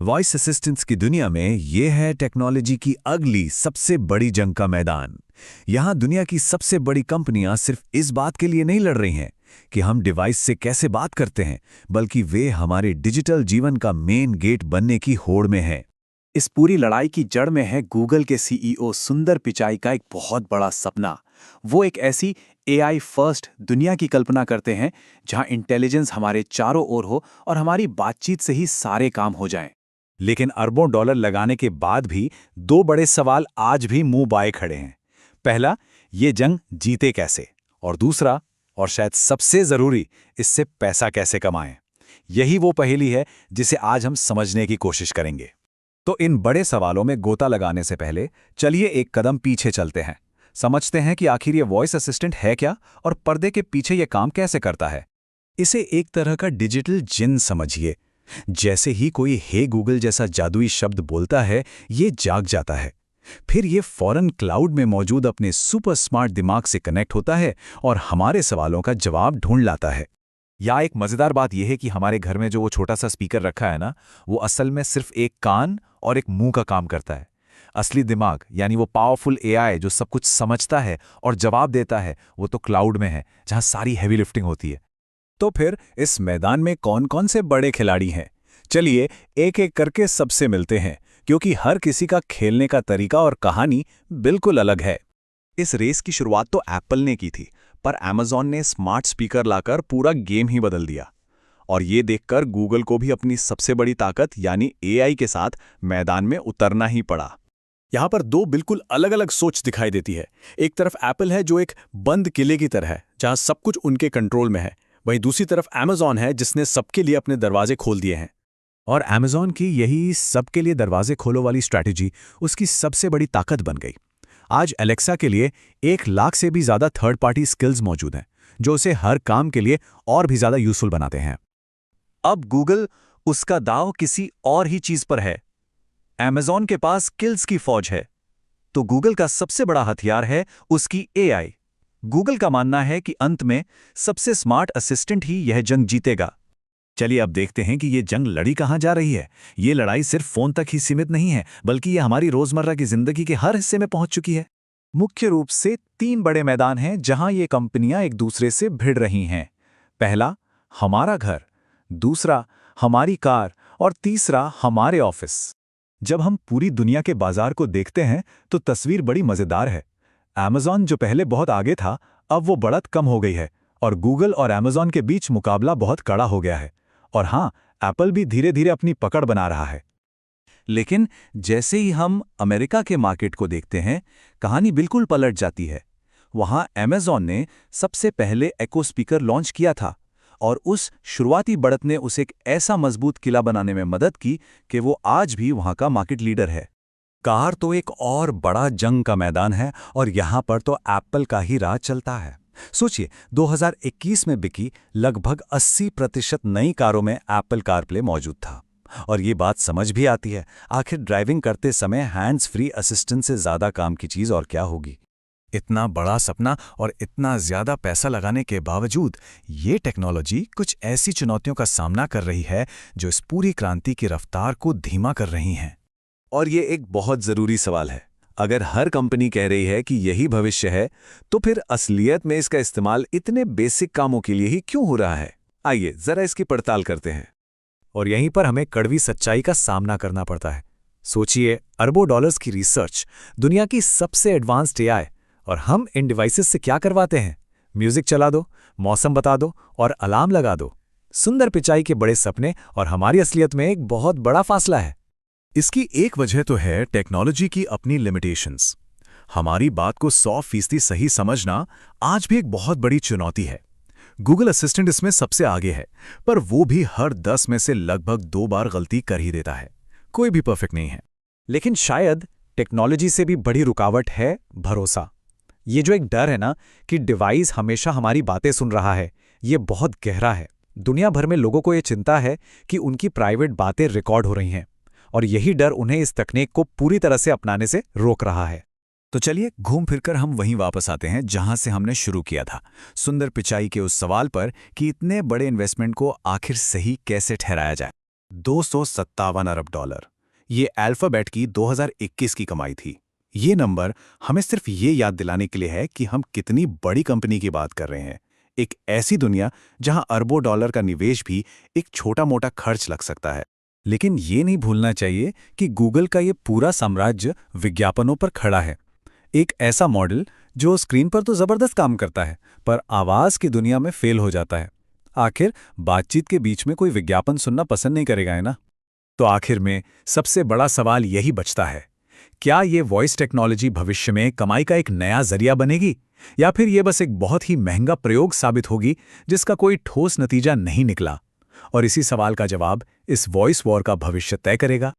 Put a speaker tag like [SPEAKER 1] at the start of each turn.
[SPEAKER 1] Voice assistants की दुनिया में ये है टेक्नोलॉजी की अगली सबसे बड़ी जंग का मैदान। यहाँ दुनिया की सबसे बड़ी कंपनियां सिर्फ इस बात के लिए नहीं लड़ रही हैं कि हम डिवाइस से कैसे बात करते हैं, बल्कि वे हमारे डिजिटल जीवन का मेन गेट बनने की होड़ में हैं।
[SPEAKER 2] इस पूरी लड़ाई की जड़ में है गूगल के सीईओ सुंदर पिचाई का एक बहुत बड़ा सपना। वो एक ऐसी एआई फर्स्ट दुनिया की कल्पना करते हैं जहां इंटेलिजेंस हमारे चारों ओर हो और हमारी बातचीत से ही सारे काम हो जाएं।
[SPEAKER 1] लेकिन अरबों डॉलर लगाने के बाद भी दो बड़े सवाल आज भी मुंह बाए खड़े हैं। पहला, ये जंग जीते कैसे, और दूसरा, और शायद सबसे जरूरी, इससे पैसा कैसे कमाएं। यही वो पहेली है जिसे आज हम समझने की कोशिश करेंगे। तो इन बड़े सवालों में गोता लगाने से पहले चलिए एक कदम पीछे चलते हैं, समझते हैं कि आखिर ये वॉइस असिस्टेंट है क्या और पर्दे के पीछे ये काम कैसे करता है। इसे एक तरह का डिजिटल जिन समझिए। जैसे ही कोई हे गूगल जैसा जादुई शब्द बोलता है, ये जाग जाता है। फिर ये फौरन क्लाउड में मौजूद अपने सुपर स्मार्ट दिमाग से कनेक्ट होता है और हमारे सवालों का जवाब ढूंढ लाता है। या एक मजेदार बात यह है कि हमारे घर में जो वो छोटा सा स्पीकर रखा है ना, वो असल में सिर्फ एक कान और एक मुंह का काम करता है। असली दिमाग यानी वो पावरफुल एआई जो सब कुछ समझता है और जवाब देता है, वो तो क्लाउड में है, जहां सारी हैवी लिफ्टिंग होती है। तो फिर इस मैदान में कौन कौन से बड़े खिलाड़ी हैं? चलिए एक एक करके सबसे मिलते हैं, क्योंकि हर किसी का खेलने का तरीका और कहानी बिल्कुल अलग है। इस रेस की शुरुआत तो एप्पल ने की थी, पर अमेज़न ने स्मार्ट स्पीकर लाकर पूरा गेम ही बदल दिया। और ये देखकर गूगल को भी अपनी सबसे बड़ी ताकत यानी एआई के साथ मैदान में उतरना ही पड़ा। यहाँ पर दो बिल्कुल अलग अलग सोच दिखाई देती है। एक तरफ एप्पल है जो एक बंद किले की तरह है, जहाँ सब कुछ उनके कंट्रोल में है। वहीं दूसरी तरफ अमेज़न है जिसने सबके लिए अपने दरवाजे खोल दिए हैं। और अमेज़न की यही सबके लिए दरवाजे खोलो वाली स्ट्रैटेजी उसकी सबसे बड़ी ताकत बन गई। आज एलेक्सा के लिए 1 लाख से भी ज़्यादा थर्ड पार्टी स्किल्स मौजूद हैं, जो उसे हर काम के लिए और भी ज़्यादा यूजफुल बनाते हैं। अब गूगल उसका दांव किसी और ही चीज़ पर है। अमेज़न के पास स्किल्स की फौज है, तो गूगल का सबसे बड़ा हथियार है उसकी एआई। गूगल का मानना है कि अंत में सबसे स्मार्ट असिस्टेंट ही यह जंग जीतेगा। चलिए अब देखते हैं कि ये जंग लड़ी कहां जा रही है। ये लड़ाई सिर्फ फोन तक ही सीमित नहीं है, बल्कि ये हमारी रोजमर्रा की जिंदगी के हर हिस्से में पहुंच चुकी है। मुख्य रूप से 3 बड़े मैदान हैं जहां ये कंपनियां एक दूसरे से भिड़ रही हैं। पहला, हमारा घर, दूसरा, हमारी कार, और तीसरा, हमारे ऑफिस। जब हम पूरी दुनिया के बाजार को देखते हैं तो तस्वीर बड़ी मजेदार है। अमेज़न जो पहले बहुत आगे था, अब वो बढ़त कम हो गई है, और गूगल और अमेज़न के बीच मुकाबला बहुत कड़ा हो गया है। और हाँ, एप्पल भी धीरे धीरे अपनी पकड़ बना रहा है। लेकिन जैसे ही हम अमेरिका के मार्केट को देखते हैं, कहानी बिल्कुल पलट जाती है। वहाँ अमेज़न ने सबसे पहले एको स्पीकर लॉन्च किया था, और उस शुरुआती बढ़त ने उसे एक ऐसा मजबूत किला बनाने में मदद की कि वो आज भी वहाँ का मार्केट लीडर है। कार तो एक और बड़ा जंग का मैदान है, और यहाँ पर तो एप्पल का ही राज चलता है। सोचिए, 2021 में बिकी लगभग 80% नई कारों में एप्पल कारप्ले मौजूद था। और ये बात समझ भी आती है, आखिर ड्राइविंग करते समय हैंड्स फ्री असिस्टेंट से ज़्यादा काम की चीज़ और क्या होगी। इतना बड़ा सपना और इतना ज़्यादा पैसा लगाने के बावजूद ये टेक्नोलॉजी कुछ ऐसी चुनौतियों का सामना कर रही है जो इस पूरी क्रांति की रफ्तार को धीमा कर रही हैं। और ये एक बहुत ज़रूरी सवाल है। अगर हर कंपनी कह रही है कि यही भविष्य है, तो फिर असलियत में इसका इस्तेमाल इतने बेसिक कामों के लिए ही क्यों हो रहा है? आइए ज़रा इसकी पड़ताल करते हैं। और यहीं पर हमें कड़वी सच्चाई का सामना करना पड़ता है। सोचिए, अरबों डॉलर्स की रिसर्च, दुनिया की सबसे एडवांस्ड एआई, और हम इन डिवाइसेस से क्या करवाते हैं? म्यूजिक चला दो, मौसम बता दो और अलार्म लगा दो। सुंदर पिचाई के बड़े सपने और हमारी असलियत में एक बहुत बड़ा फासला है। इसकी एक वजह तो है टेक्नोलॉजी की अपनी लिमिटेशंस। हमारी बात को 100% सही समझना आज भी एक बहुत बड़ी चुनौती है। गूगल असिस्टेंट इसमें सबसे आगे है, पर वो भी हर 10 में से लगभग 2 बार गलती कर ही देता है। कोई भी परफेक्ट नहीं है। लेकिन शायद टेक्नोलॉजी से भी बड़ी रुकावट है भरोसा। ये जो एक डर है ना कि डिवाइस हमेशा हमारी बातें सुन रहा है, ये बहुत गहरा है। दुनिया भर में लोगों को ये चिंता है कि उनकी प्राइवेट बातें रिकॉर्ड हो रही हैं, और यही डर उन्हें इस तकनीक को पूरी तरह से अपनाने से रोक रहा है। तो चलिए घूम फिरकर हम वहीं वापस आते हैं जहां से हमने शुरू किया था, सुंदर पिचाई के उस सवाल पर कि इतने बड़े इन्वेस्टमेंट को आखिर सही कैसे ठहराया जाए।
[SPEAKER 2] 257 अरब डॉलर। ये अल्फाबेट की 2021 की कमाई थी। ये नंबर हमें सिर्फ ये याद दिलाने के लिए है कि हम कितनी बड़ी कंपनी की बात कर रहे हैं। एक ऐसी दुनिया जहां अरबों डॉलर का निवेश भी एक छोटा-मोटा खर्च लग सकता है।
[SPEAKER 1] लेकिन ये नहीं भूलना चाहिए कि गूगल का ये पूरा साम्राज्य विज्ञापनों पर खड़ा है। एक ऐसा मॉडल जो स्क्रीन पर तो जबरदस्त काम करता है, पर आवाज की दुनिया में फेल हो जाता है। आखिर बातचीत के बीच में कोई विज्ञापन सुनना पसंद नहीं करेगा, है ना? तो आखिर में सबसे बड़ा सवाल यही बचता है, क्या ये वॉइस टेक्नोलॉजी भविष्य में कमाई का एक नया जरिया बनेगी, या फिर ये बस एक बहुत ही महंगा प्रयोग साबित होगी जिसका कोई ठोस नतीजा नहीं निकला? और इसी सवाल का जवाब इस वॉइस वॉर का भविष्य तय करेगा।